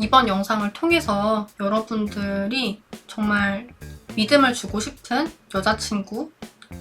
이번 영상을 통해서 여러분들이 정말 믿음을 주고 싶은 여자친구,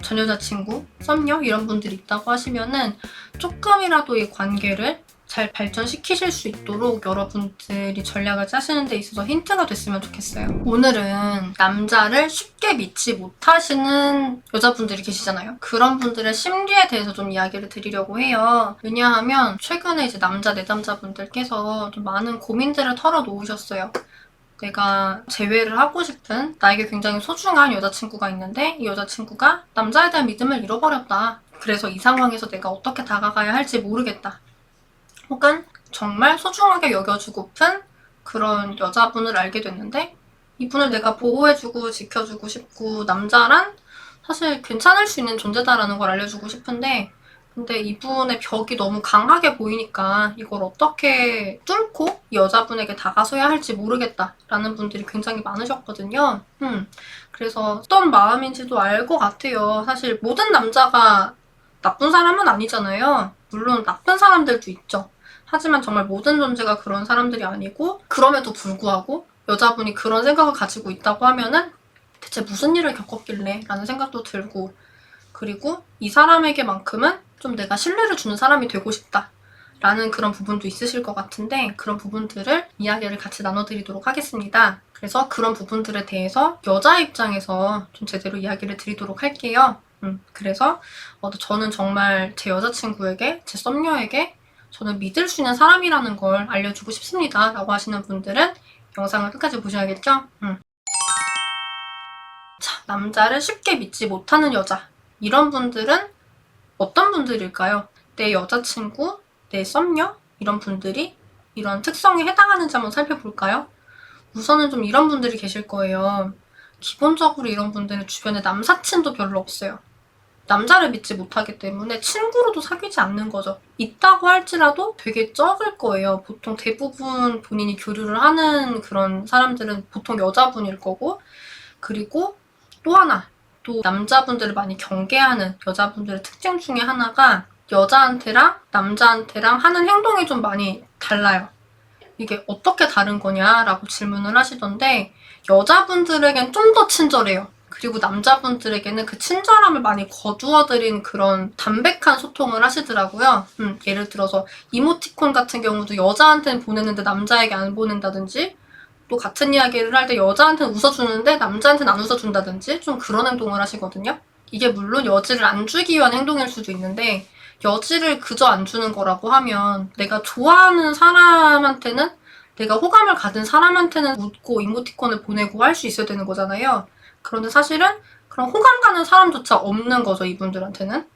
전 여자친구, 썸녀 이런 분들이 있다고 하시면은 조금이라도 이 관계를 잘 발전시키실 수 있도록 여러분들이 전략을 짜시는 데 있어서 힌트가 됐으면 좋겠어요. 오늘은 남자를 쉽게 믿지 못하시는 여자분들이 계시잖아요. 그런 분들의 심리에 대해서 좀 이야기를 드리려고 해요. 왜냐하면 최근에 이제 남자 내담자분들께서 좀 많은 고민들을 털어놓으셨어요. 내가 재회를 하고 싶은 나에게 굉장히 소중한 여자친구가 있는데 이 여자친구가 남자에 대한 믿음을 잃어버렸다. 그래서 이 상황에서 내가 어떻게 다가가야 할지 모르겠다. 혹은 정말 소중하게 여겨주고픈 그런 여자분을 알게 됐는데 이분을 내가 보호해주고 지켜주고 싶고 남자란 사실 괜찮을 수 있는 존재다라는 걸 알려주고 싶은데 근데 이분의 벽이 너무 강하게 보이니까 이걸 어떻게 뚫고 이 여자분에게 다가서야 할지 모르겠다라는 분들이 굉장히 많으셨거든요. 그래서 어떤 마음인지도 알 것 같아요. 사실 모든 남자가 나쁜 사람은 아니잖아요. 물론 나쁜 사람들도 있죠. 하지만 정말 모든 존재가 그런 사람들이 아니고 그럼에도 불구하고 여자분이 그런 생각을 가지고 있다고 하면은 대체 무슨 일을 겪었길래 라는 생각도 들고 그리고 이 사람에게만큼은 좀 내가 신뢰를 주는 사람이 되고 싶다 라는 그런 부분도 있으실 것 같은데 그런 부분들을 이야기를 같이 나눠드리도록 하겠습니다. 그래서 그런 부분들에 대해서 여자 입장에서 좀 제대로 이야기를 드리도록 할게요. 그래서 저는 정말 제 여자친구에게, 제 썸녀에게 저는 믿을 수 있는 사람이라는 걸 알려주고 싶습니다 라고 하시는 분들은 영상을 끝까지 보셔야겠죠? 자, 남자를 쉽게 믿지 못하는 여자 이런 분들은 어떤 분들일까요? 내 여자친구, 내 썸녀 이런 분들이 이런 특성에 해당하는지 한번 살펴볼까요? 우선은 좀 이런 분들이 계실 거예요. 기본적으로 이런 분들은 주변에 남사친도 별로 없어요. 남자를 믿지 못하기 때문에 친구로도 사귀지 않는 거죠. 있다고 할지라도 되게 적을 거예요. 보통 대부분 본인이 교류를 하는 그런 사람들은 보통 여자분일 거고 그리고 또 하나 또 남자분들을 많이 경계하는 여자분들의 특징 중에 하나가 여자한테랑 남자한테랑 하는 행동이 좀 많이 달라요. 이게 어떻게 다른 거냐라고 질문을 하시던데 여자분들에겐 좀 더 친절해요. 그리고 남자분들에게는 그 친절함을 많이 거두어들인 그런 담백한 소통을 하시더라고요. 예를 들어서 이모티콘 같은 경우도 여자한테는 보냈는데 남자에게 안 보낸다든지 또 같은 이야기를 할 때 여자한테는 웃어주는데 남자한테는 안 웃어준다든지 좀 그런 행동을 하시거든요. 이게 물론 여지를 안 주기 위한 행동일 수도 있는데 여지를 그저 안 주는 거라고 하면 내가 좋아하는 사람한테는 내가 호감을 가진 사람한테는 웃고 이모티콘을 보내고 할 수 있어야 되는 거잖아요. 그런데 사실은 그런 호감 가는 사람조차 없는 거죠, 이분들한테는.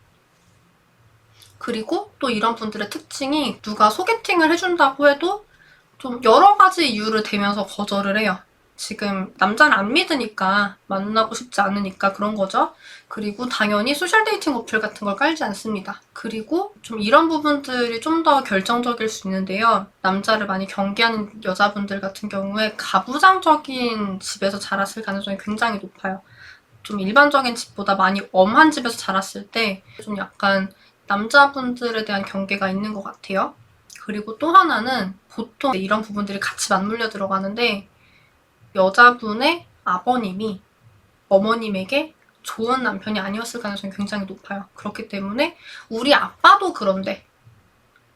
그리고 또 이런 분들의 특징이 누가 소개팅을 해준다고 해도 좀 여러 가지 이유를 대면서 거절을 해요. 지금 남자를 안 믿으니까 만나고 싶지 않으니까 그런 거죠. 그리고 당연히 소셜 데이팅 어플 같은 걸 깔지 않습니다. 그리고 좀 이런 부분들이 좀 더 결정적일 수 있는데요. 남자를 많이 경계하는 여자분들 같은 경우에 가부장적인 집에서 자랐을 가능성이 굉장히 높아요. 좀 일반적인 집보다 많이 엄한 집에서 자랐을 때 좀 약간 남자분들에 대한 경계가 있는 것 같아요. 그리고 또 하나는 보통 이런 부분들이 같이 맞물려 들어가는데 여자분의 아버님이 어머님에게 좋은 남편이 아니었을 가능성이 굉장히 높아요. 그렇기 때문에 우리 아빠도 그런데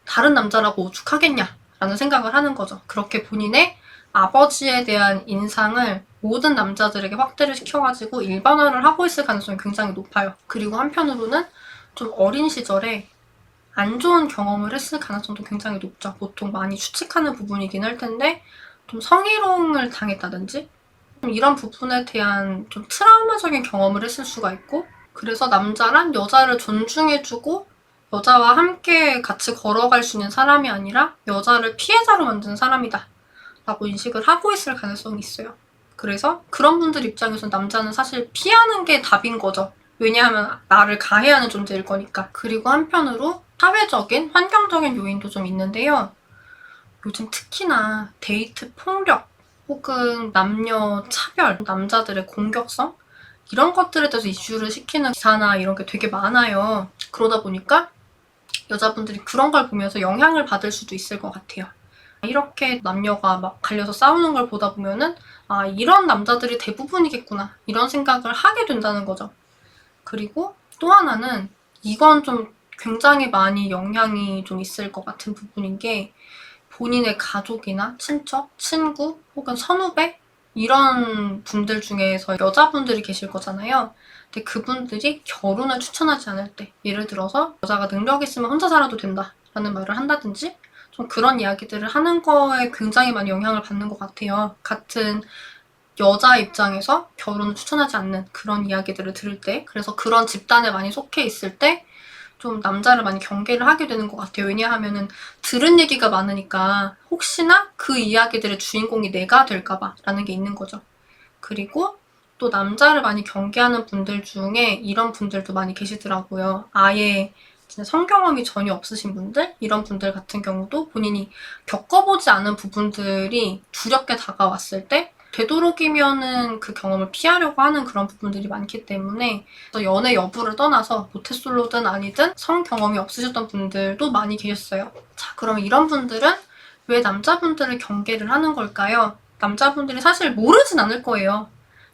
다른 남자라고 오죽하겠냐 라는 생각을 하는 거죠. 그렇게 본인의 아버지에 대한 인상을 모든 남자들에게 확대를 시켜가지고 일반화를 하고 있을 가능성이 굉장히 높아요. 그리고 한편으로는 좀 어린 시절에 안 좋은 경험을 했을 가능성도 굉장히 높죠. 보통 많이 추측하는 부분이긴 할 텐데 좀 성희롱을 당했다든지 좀 이런 부분에 대한 좀 트라우마적인 경험을 했을 수가 있고 그래서 남자란 여자를 존중해주고 여자와 함께 같이 걸어갈 수 있는 사람이 아니라 여자를 피해자로 만드는 사람이다 라고 인식을 하고 있을 가능성이 있어요. 그래서 그런 분들 입장에서는 남자는 사실 피하는 게 답인 거죠. 왜냐하면 나를 가해하는 존재일 거니까. 그리고 한편으로 사회적인, 환경적인 요인도 좀 있는데요. 요즘 특히나 데이트 폭력 혹은 남녀 차별, 남자들의 공격성 이런 것들에 대해서 이슈를 시키는 기사나 이런 게 되게 많아요. 그러다 보니까 여자분들이 그런 걸 보면서 영향을 받을 수도 있을 것 같아요. 이렇게 남녀가 막 갈려서 싸우는 걸 보다 보면은 아, 이런 남자들이 대부분이겠구나 이런 생각을 하게 된다는 거죠. 그리고 또 하나는 이건 좀 굉장히 많이 영향이 좀 있을 것 같은 부분인 게 본인의 가족이나 친척, 친구 혹은 선후배 이런 분들 중에서 여자분들이 계실 거잖아요. 근데 그분들이 결혼을 추천하지 않을 때 예를 들어서 여자가 능력 있으면 혼자 살아도 된다 라는 말을 한다든지 좀 그런 이야기들을 하는 거에 굉장히 많이 영향을 받는 것 같아요. 같은 여자 입장에서 결혼을 추천하지 않는 그런 이야기들을 들을 때 그래서 그런 집단에 많이 속해 있을 때 좀 남자를 많이 경계를 하게 되는 것 같아요. 왜냐하면은 들은 얘기가 많으니까 혹시나 그 이야기들의 주인공이 내가 될까봐 라는 게 있는 거죠. 그리고 또 남자를 많이 경계하는 분들 중에 이런 분들도 많이 계시더라고요. 아예 성경험이 전혀 없으신 분들? 이런 분들 같은 경우도 본인이 겪어보지 않은 부분들이 두렵게 다가왔을 때 되도록이면은 그 경험을 피하려고 하는 그런 부분들이 많기 때문에 연애 여부를 떠나서 모태솔로든 아니든 성 경험이 없으셨던 분들도 많이 계셨어요. 자, 그럼 이런 분들은 왜 남자분들을 경계를 하는 걸까요? 남자분들이 사실 모르진 않을 거예요.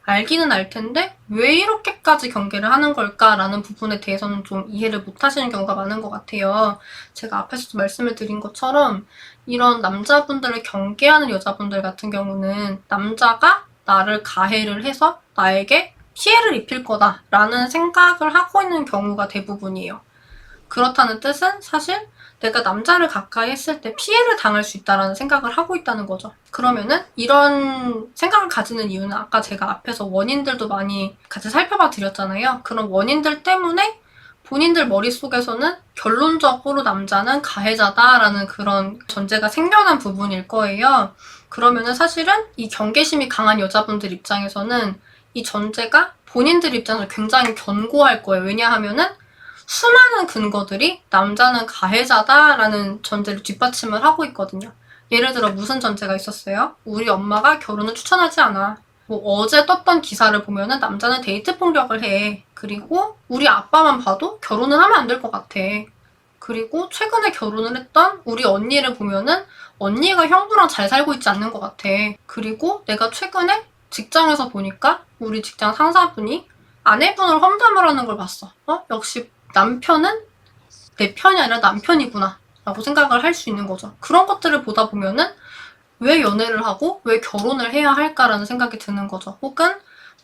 알기는 알 텐데 왜 이렇게까지 경계를 하는 걸까라는 부분에 대해서는 좀 이해를 못 하시는 경우가 많은 것 같아요. 제가 앞에서도 말씀을 드린 것처럼 이런 남자분들을 경계하는 여자분들 같은 경우는 남자가 나를 가해를 해서 나에게 피해를 입힐 거다라는 생각을 하고 있는 경우가 대부분이에요. 그렇다는 뜻은 사실 내가 남자를 가까이 했을 때 피해를 당할 수 있다는 생각을 하고 있다는 거죠. 그러면은 이런 생각을 가지는 이유는 아까 제가 앞에서 원인들도 많이 같이 살펴봐 드렸잖아요. 그런 원인들 때문에 본인들 머릿속에서는 결론적으로 남자는 가해자다라는 그런 전제가 생겨난 부분일 거예요. 그러면은 사실은 이 경계심이 강한 여자분들 입장에서는 이 전제가 본인들 입장에서 굉장히 견고할 거예요. 왜냐하면은 수많은 근거들이 남자는 가해자다라는 전제를 뒷받침을 하고 있거든요. 예를 들어 무슨 전제가 있었어요? 우리 엄마가 결혼을 추천하지 않아. 뭐 어제 떴던 기사를 보면은 남자는 데이트 폭력을 해. 그리고 우리 아빠만 봐도 결혼은 하면 안 될 것 같아. 그리고 최근에 결혼을 했던 우리 언니를 보면은 언니가 형부랑 잘 살고 있지 않는 것 같아. 그리고 내가 최근에 직장에서 보니까 우리 직장 상사분이 아내분을 험담을 하는 걸 봤어. 역시 남편은 내 편이 아니라 남편이구나 라고 생각을 할 수 있는 거죠. 그런 것들을 보다 보면은 왜 연애를 하고 왜 결혼을 해야 할까라는 생각이 드는 거죠. 혹은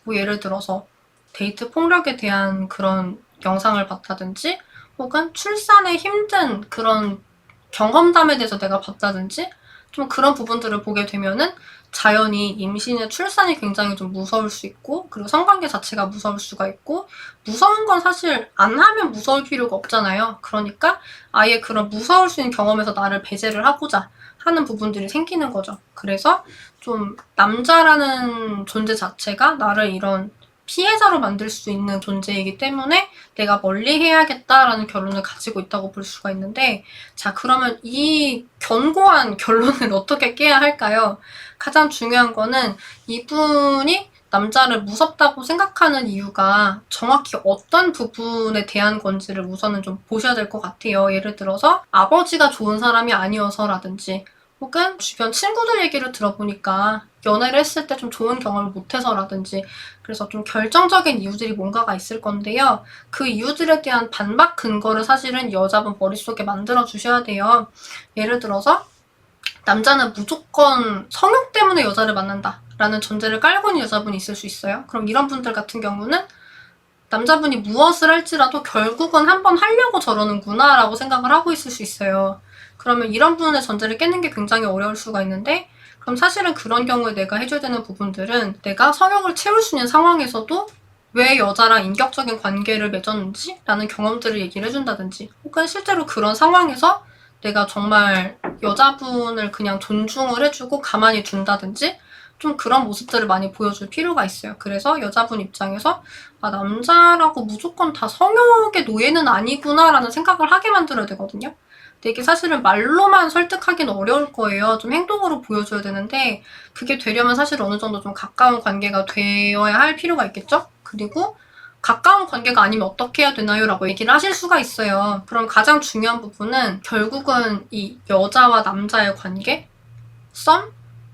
뭐 예를 들어서 데이트 폭력에 대한 그런 영상을 봤다든지 혹은 출산에 힘든 그런 경험담에 대해서 내가 봤다든지 좀 그런 부분들을 보게 되면은 자연히 임신의 출산이 굉장히 좀 무서울 수 있고 그리고 성관계 자체가 무서울 수가 있고 무서운 건 사실 안 하면 무서울 필요가 없잖아요. 그러니까 아예 그런 무서울 수 있는 경험에서 나를 배제를 하고자 하는 부분들이 생기는 거죠. 그래서 좀 남자라는 존재 자체가 나를 이런 피해자로 만들 수 있는 존재이기 때문에 내가 멀리 해야겠다라는 결론을 가지고 있다고 볼 수가 있는데 자, 그러면 이 견고한 결론을 어떻게 깨야 할까요? 가장 중요한 거는 이분이 남자를 무섭다고 생각하는 이유가 정확히 어떤 부분에 대한 건지를 우선은 좀 보셔야 될 것 같아요. 예를 들어서 아버지가 좋은 사람이 아니어서라든지 혹은 주변 친구들 얘기를 들어보니까 연애를 했을 때 좀 좋은 경험을 못해서라든지 그래서 좀 결정적인 이유들이 뭔가가 있을 건데요. 그 이유들에 대한 반박 근거를 사실은 여자분 머릿속에 만들어 주셔야 돼요. 예를 들어서 남자는 무조건 성욕 때문에 여자를 만난다 라는 전제를 깔고 있는 여자분이 있을 수 있어요. 그럼 이런 분들 같은 경우는 남자분이 무엇을 할지라도 결국은 한번 하려고 저러는구나 라고 생각을 하고 있을 수 있어요. 그러면 이런 분의 전제를 깨는 게 굉장히 어려울 수가 있는데 그럼 사실은 그런 경우에 내가 해줘야 되는 부분들은 내가 성욕을 채울 수 있는 상황에서도 왜 여자랑 인격적인 관계를 맺었는지 라는 경험들을 얘기를 해준다든지 혹은 실제로 그런 상황에서 내가 정말 여자분을 그냥 존중을 해주고 가만히 둔다든지 좀 그런 모습들을 많이 보여줄 필요가 있어요. 그래서 여자분 입장에서 아, 남자라고 무조건 다 성욕의 노예는 아니구나 라는 생각을 하게 만들어야 되거든요. 근데 이게 사실은 말로만 설득하기는 어려울 거예요. 좀 행동으로 보여줘야 되는데 그게 되려면 사실 어느 정도 좀 가까운 관계가 되어야 할 필요가 있겠죠? 그리고 가까운 관계가 아니면 어떻게 해야 되나요? 라고 얘기를 하실 수가 있어요. 그럼 가장 중요한 부분은 결국은 이 여자와 남자의 관계? 썸,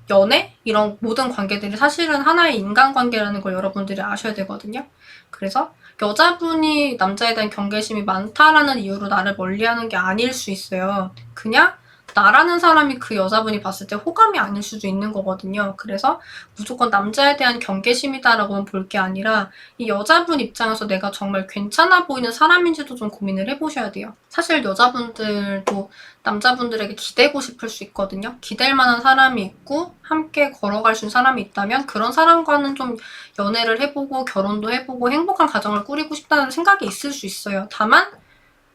연애 이런 모든 관계들이 사실은 하나의 인간관계라는 걸 여러분들이 아셔야 되거든요. 그래서 여자분이 남자에 대한 경계심이 많다라는 이유로 나를 멀리하는 게 아닐 수 있어요. 그냥 나라는 사람이 그 여자분이 봤을 때 호감이 아닐 수도 있는 거거든요. 그래서 무조건 남자에 대한 경계심이다라고만 볼 게 아니라 이 여자분 입장에서 내가 정말 괜찮아 보이는 사람인지도 좀 고민을 해보셔야 돼요. 사실 여자분들도 남자분들에게 기대고 싶을 수 있거든요. 기댈 만한 사람이 있고 함께 걸어갈 수 있는 사람이 있다면 그런 사람과는 좀 연애를 해보고 결혼도 해보고 행복한 가정을 꾸리고 싶다는 생각이 있을 수 있어요. 다만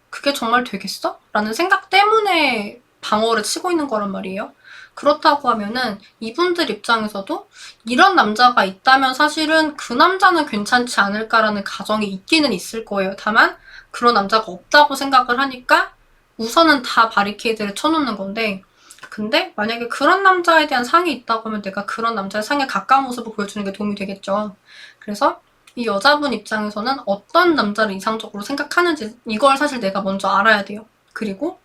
그게 정말 되겠어? 라는 생각 때문에 방어를 치고 있는 거란 말이에요. 그렇다고 하면은 이분들 입장에서도 이런 남자가 있다면 사실은 그 남자는 괜찮지 않을까라는 가정이 있기는 있을 거예요. 다만 그런 남자가 없다고 생각을 하니까 우선은 다 바리케이드를 쳐놓는 건데, 근데 만약에 그런 남자에 대한 상이 있다고 하면 내가 그런 남자의 상에 가까운 모습을 보여주는 게 도움이 되겠죠. 그래서 이 여자분 입장에서는 어떤 남자를 이상적으로 생각하는지 이걸 사실 내가 먼저 알아야 돼요. 그리고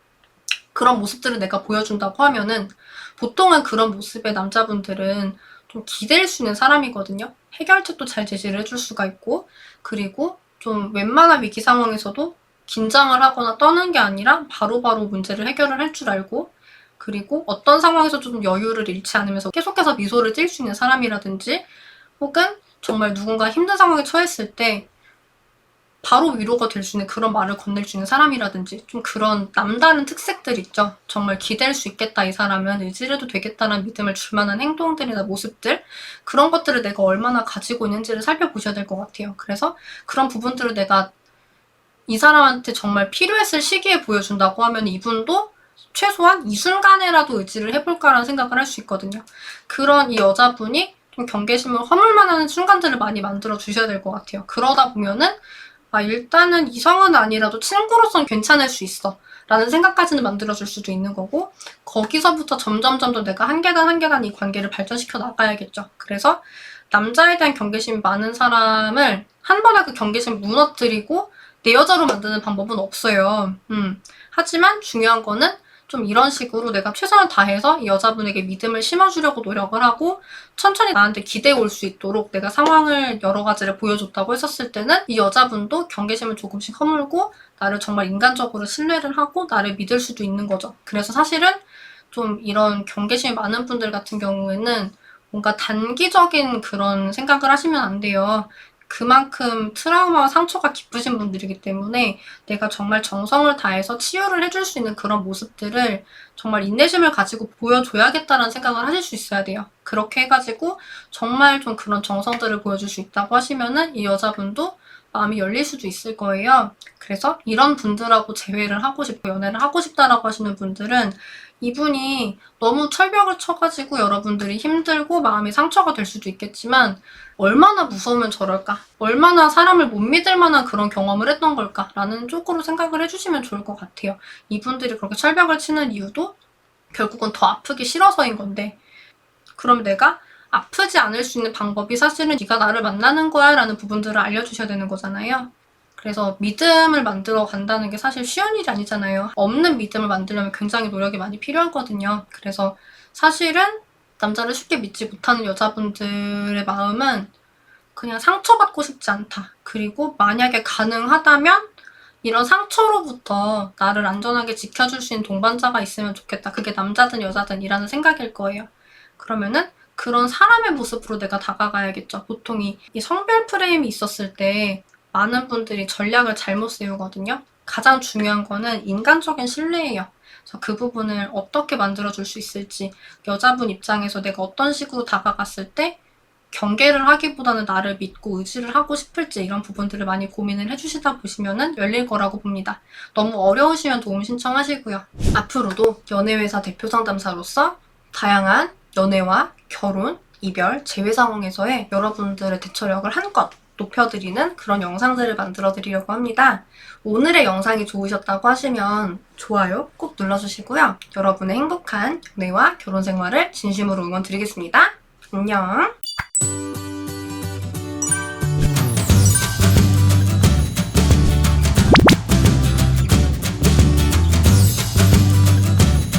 그런 모습들을 내가 보여준다고 하면은 보통은 그런 모습의 남자분들은 좀 기댈 수 있는 사람이거든요. 해결책도 잘 제시를 해줄 수가 있고, 그리고 좀 웬만한 위기 상황에서도 긴장을 하거나 떠는 게 아니라 바로바로 문제를 해결을 할 줄 알고, 그리고 어떤 상황에서 좀 여유를 잃지 않으면서 계속해서 미소를 띌 수 있는 사람이라든지, 혹은 정말 누군가 힘든 상황에 처했을 때 바로 위로가 될 수 있는 그런 말을 건넬 수 있는 사람이라든지 좀 그런 남다른 특색들 있죠. 정말 기댈 수 있겠다, 이 사람은 의지해도 되겠다는 믿음을 줄 만한 행동들이나 모습들, 그런 것들을 내가 얼마나 가지고 있는지를 살펴보셔야 될 것 같아요. 그래서 그런 부분들을 내가 이 사람한테 정말 필요했을 시기에 보여준다고 하면 이분도 최소한 이 순간에라도 의지를 해볼까라는 생각을 할 수 있거든요. 그런 이 여자분이 좀 경계심을 허물만한 순간들을 많이 만들어 주셔야 될 것 같아요. 그러다 보면은 일단은 이성은 아니라도 친구로선 괜찮을 수 있어 라는 생각까지는 만들어줄 수도 있는 거고, 거기서부터 점점 내가 한 계단 한 계단 이 관계를 발전시켜 나가야겠죠. 그래서 남자에 대한 경계심이 많은 사람을 한 번에 그 경계심을 무너뜨리고 내 여자로 만드는 방법은 없어요. 하지만 중요한 거는 좀 이런 식으로 내가 최선을 다해서 이 여자분에게 믿음을 심어주려고 노력을 하고 천천히 나한테 기대어 올 수 있도록 내가 상황을 여러 가지를 보여줬다고 했었을 때는 이 여자분도 경계심을 조금씩 허물고 나를 정말 인간적으로 신뢰를 하고 나를 믿을 수도 있는 거죠. 그래서 사실은 좀 이런 경계심이 많은 분들 같은 경우에는 뭔가 단기적인 그런 생각을 하시면 안 돼요. 그만큼 트라우마와 상처가 깊으신 분들이기 때문에 내가 정말 정성을 다해서 치유를 해줄 수 있는 그런 모습들을 정말 인내심을 가지고 보여줘야겠다는 생각을 하실 수 있어야 돼요. 그렇게 해가지고 정말 좀 그런 정성들을 보여줄 수 있다고 하시면은 이 여자분도 마음이 열릴 수도 있을 거예요. 그래서 이런 분들하고 재회를 하고 싶고 연애를 하고 싶다라고 하시는 분들은 이분이 너무 철벽을 쳐가지고 여러분들이 힘들고 마음이 상처가 될 수도 있겠지만 얼마나 무서우면 저럴까? 얼마나 사람을 못 믿을 만한 그런 경험을 했던 걸까? 라는 쪽으로 생각을 해주시면 좋을 것 같아요. 이분들이 그렇게 철벽을 치는 이유도 결국은 더 아프기 싫어서인 건데, 그럼 내가 아프지 않을 수 있는 방법이 사실은 네가 나를 만나는 거야 라는 부분들을 알려주셔야 되는 거잖아요. 그래서 믿음을 만들어 간다는 게 사실 쉬운 일이 아니잖아요. 없는 믿음을 만들려면 굉장히 노력이 많이 필요하거든요. 그래서 사실은 남자를 쉽게 믿지 못하는 여자분들의 마음은 그냥 상처받고 싶지 않다. 그리고 만약에 가능하다면 이런 상처로부터 나를 안전하게 지켜줄 수 있는 동반자가 있으면 좋겠다. 그게 남자든 여자든 이라는 생각일 거예요. 그러면은 그런 사람의 모습으로 내가 다가가야겠죠. 보통 이 성별 프레임이 있었을 때 많은 분들이 전략을 잘못 세우거든요. 가장 중요한 거는 인간적인 신뢰예요. 그래서 그 부분을 어떻게 만들어줄 수 있을지, 여자분 입장에서 내가 어떤 식으로 다가갔을 때 경계를 하기보다는 나를 믿고 의지를 하고 싶을지 이런 부분들을 많이 고민을 해주시다 보시면 열릴 거라고 봅니다. 너무 어려우시면 도움 신청하시고요. 앞으로도 연애회사 대표 상담사로서 다양한 연애와 결혼, 이별, 재회 상황에서의 여러분들의 대처력을 한껏 높여드리는 그런 영상들을 만들어 드리려고 합니다. 오늘의 영상이 좋으셨다고 하시면 좋아요 꼭 눌러주시고요. 여러분의 행복한 연애와 결혼 생활을 진심으로 응원드리겠습니다. 안녕.